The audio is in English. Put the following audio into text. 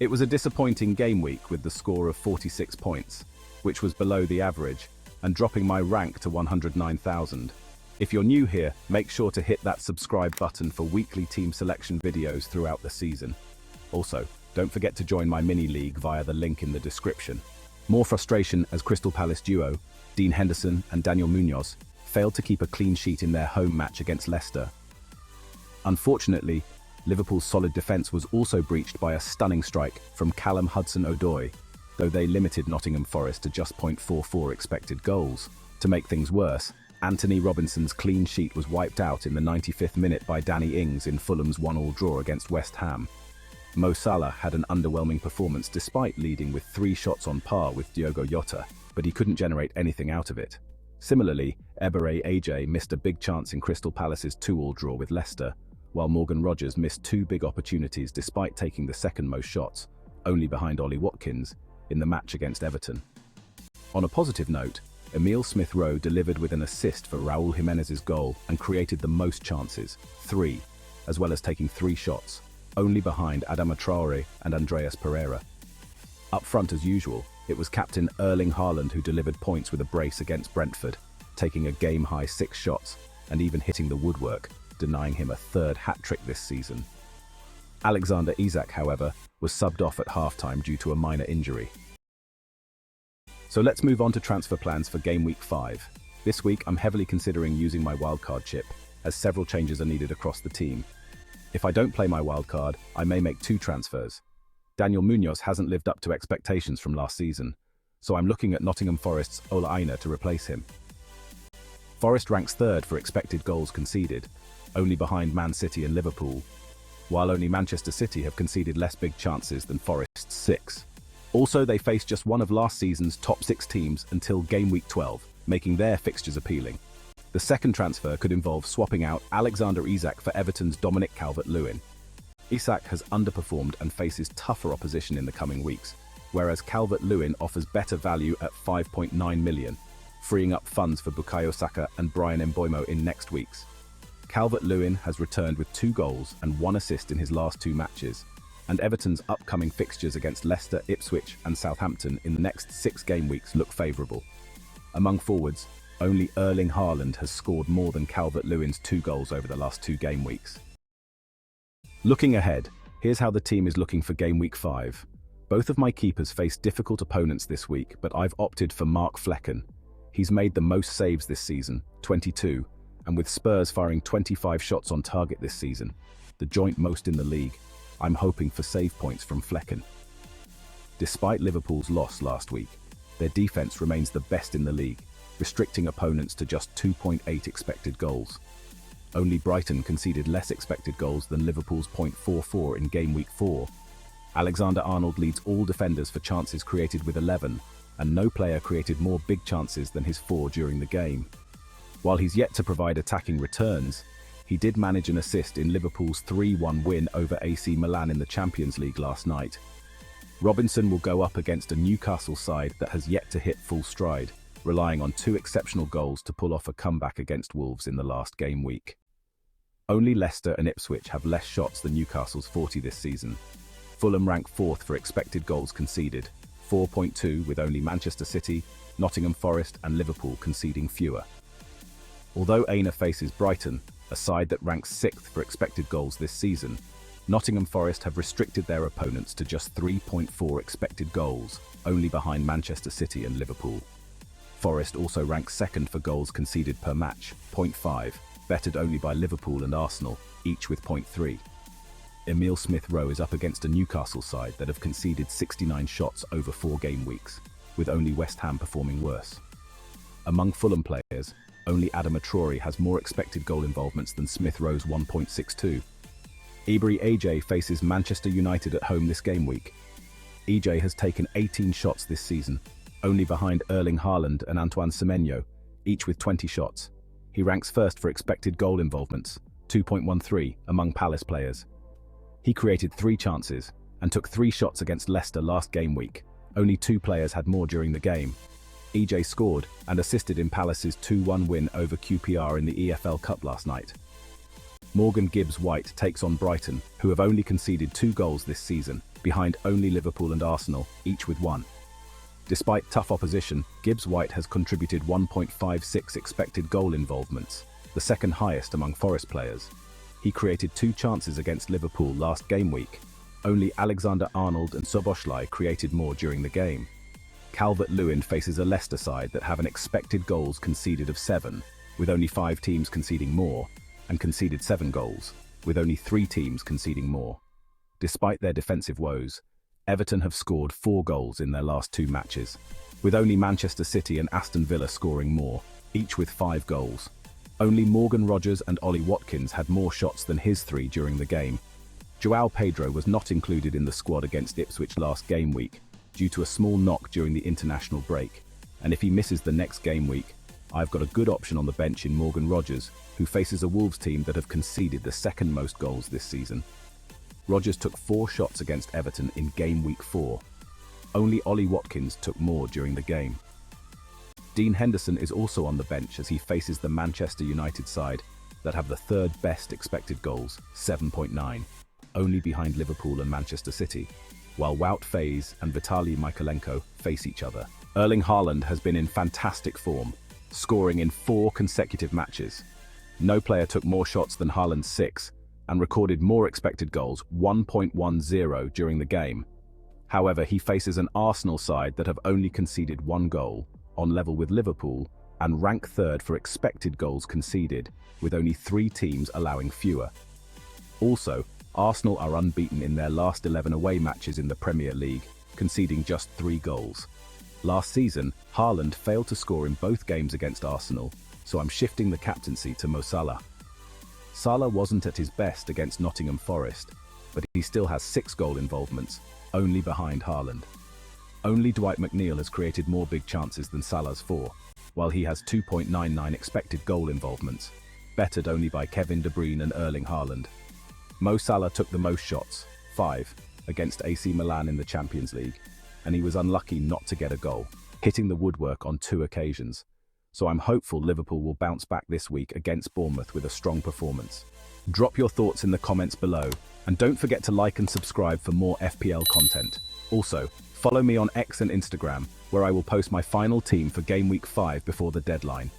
It was a disappointing game week with the score of 46 points, which was below the average, and dropping my rank to 109,000. If you're new here, make sure to hit that subscribe button for weekly team selection videos throughout the season. Also, don't forget to join my mini-league via the link in the description. More frustration as Crystal Palace duo, Dean Henderson and Daniel Munoz, failed to keep a clean sheet in their home match against Leicester. Unfortunately, Liverpool's solid defence was also breached by a stunning strike from Callum Hudson-Odoi, though they limited Nottingham Forest to just 0.44 expected goals. To make things worse, Anthony Robinson's clean sheet was wiped out in the 95th minute by Danny Ings in Fulham's 1-1 draw against West Ham. Mo Salah had an underwhelming performance despite leading with 3 shots on par with Diogo Jota, but he couldn't generate anything out of it. Similarly, Ebere AJ missed a big chance in Crystal Palace's 2-2 draw with Leicester, while Morgan Rogers missed 2 big opportunities despite taking the second most shots, only behind Ollie Watkins, in the match against Everton. On a positive note, Emile Smith-Rowe delivered with an assist for Raul Jimenez's goal and created the most chances, 3, as well as taking 3 shots, only behind Adama Traore and Andreas Pereira. Up front as usual, it was captain Erling Haaland who delivered points with a brace against Brentford, taking a game-high 6 shots and even hitting the woodwork, denying him a 3rd hat-trick this season. Alexander Isak, however, was subbed off at half-time due to a minor injury. So let's move on to transfer plans for Game Week 5. This week I'm heavily considering using my wildcard chip, as several changes are needed across the team. If I don't play my wildcard, I may make 2 transfers. Daniel Munoz hasn't lived up to expectations from last season, so I'm looking at Nottingham Forest's Aina to replace him. Forest ranks 3rd for expected goals conceded, only behind Man City and Liverpool, while only Manchester City have conceded less big chances than Forest's 6. Also, they faced just one of last season's top 6 teams until Game Week 12, making their fixtures appealing. The second transfer could involve swapping out Alexander Isak for Everton's Dominic Calvert-Lewin. Isak has underperformed and faces tougher opposition in the coming weeks, whereas Calvert-Lewin offers better value at 5.9 million, freeing up funds for Bukayo Saka and Brian Mbeumo in next week's. Calvert-Lewin has returned with 2 goals and 1 assist in his last 2 matches, and Everton's upcoming fixtures against Leicester, Ipswich and Southampton in the next 6 game weeks look favourable. Among forwards, only Erling Haaland has scored more than Calvert-Lewin's 2 goals over the last 2 game weeks. Looking ahead, here's how the team is looking for Game Week 5. Both of my keepers face difficult opponents this week, but I've opted for Mark Flekken. He's made the most saves this season, 22, and with Spurs firing 25 shots on target this season, the joint most in the league, I'm hoping for save points from Flekken. Despite Liverpool's loss last week, their defence remains the best in the league, restricting opponents to just 2.8 expected goals. Only Brighton conceded less expected goals than Liverpool's 0.44 in Game Week 4. Alexander-Arnold leads all defenders for chances created with 11, and no player created more big chances than his 4 during the game. While he's yet to provide attacking returns, he did manage an assist in Liverpool's 3-1 win over AC Milan in the Champions League last night. Robinson will go up against a Newcastle side that has yet to hit full stride, relying on 2 exceptional goals to pull off a comeback against Wolves in the last game week. Only Leicester and Ipswich have less shots than Newcastle's 40 this season. Fulham rank 4th for expected goals conceded, 4.2, with only Manchester City, Nottingham Forest and Liverpool conceding fewer. Although Aina faces Brighton, a side that ranks 6th for expected goals this season, Nottingham Forest have restricted their opponents to just 3.4 expected goals, only behind Manchester City and Liverpool. Forest also ranks 2nd for goals conceded per match, 0.5, bettered only by Liverpool and Arsenal, each with 0.3. Emile Smith-Rowe is up against a Newcastle side that have conceded 69 shots over 4 game weeks, with only West Ham performing worse. Among Fulham players, only Adama Traore has more expected goal involvements than Smith-Rowe's 1.62. Ebere AJ faces Manchester United at home this game week. EJ has taken 18 shots this season, only behind Erling Haaland and Antoine Semenyo, each with 20 shots. He ranks 1st for expected goal involvements, 2.13, among Palace players. He created 3 chances and took 3 shots against Leicester last game week. Only 2 players had more during the game. EJ scored and assisted in Palace's 2-1 win over QPR in the EFL Cup last night. Morgan Gibbs-White takes on Brighton, who have only conceded 2 goals this season, behind only Liverpool and Arsenal, each with 1. Despite tough opposition, Gibbs White has contributed 1.56 expected goal involvements, the second highest among Forest players. He created 2 chances against Liverpool last game week. Only Alexander-Arnold and Szoboszlai created more during the game. Calvert-Lewin faces a Leicester side that have an expected goals conceded of 7, with only 5 teams conceding more, and conceded 7 goals, with only 3 teams conceding more. Despite their defensive woes, Everton have scored 4 goals in their last 2 matches, with only Manchester City and Aston Villa scoring more, each with 5 goals. Only Morgan Rogers and Ollie Watkins had more shots than his 3 during the game. João Pedro was not included in the squad against Ipswich last game week, due to a small knock during the international break, and if he misses the next game week, I've got a good option on the bench in Morgan Rogers, who faces a Wolves team that have conceded the second most goals this season. Rogers took 4 shots against Everton in game week 4. Only Ollie Watkins took more during the game. Dean Henderson is also on the bench as he faces the Manchester United side that have the 3rd best expected goals, 7.9, only behind Liverpool and Manchester City, while Wout Faes and Vitaly Mykolenko face each other. Erling Haaland has been in fantastic form, scoring in 4 consecutive matches. No player took more shots than Haaland's 6 and recorded more expected goals, 1.10 during the game. However, he faces an Arsenal side that have only conceded 1 goal, on level with Liverpool, and rank 3rd for expected goals conceded, with only 3 teams allowing fewer. Also, Arsenal are unbeaten in their last 11 away matches in the Premier League, conceding just 3 goals. Last season, Haaland failed to score in both games against Arsenal, so I'm shifting the captaincy to Mo Salah. Salah wasn't at his best against Nottingham Forest, but he still has 6 goal involvements, only behind Haaland. Only Dwight McNeil has created more big chances than Salah's 4, while he has 2.99 expected goal involvements, bettered only by Kevin De Bruyne and Erling Haaland. Mo Salah took the most shots, 5, against AC Milan in the Champions League, and he was unlucky not to get a goal, hitting the woodwork on 2 occasions. So I'm hopeful Liverpool will bounce back this week against Bournemouth with a strong performance. Drop your thoughts in the comments below, and don't forget to like and subscribe for more FPL content. Also, follow me on X and Instagram, where I will post my final team for Game Week 5 before the deadline.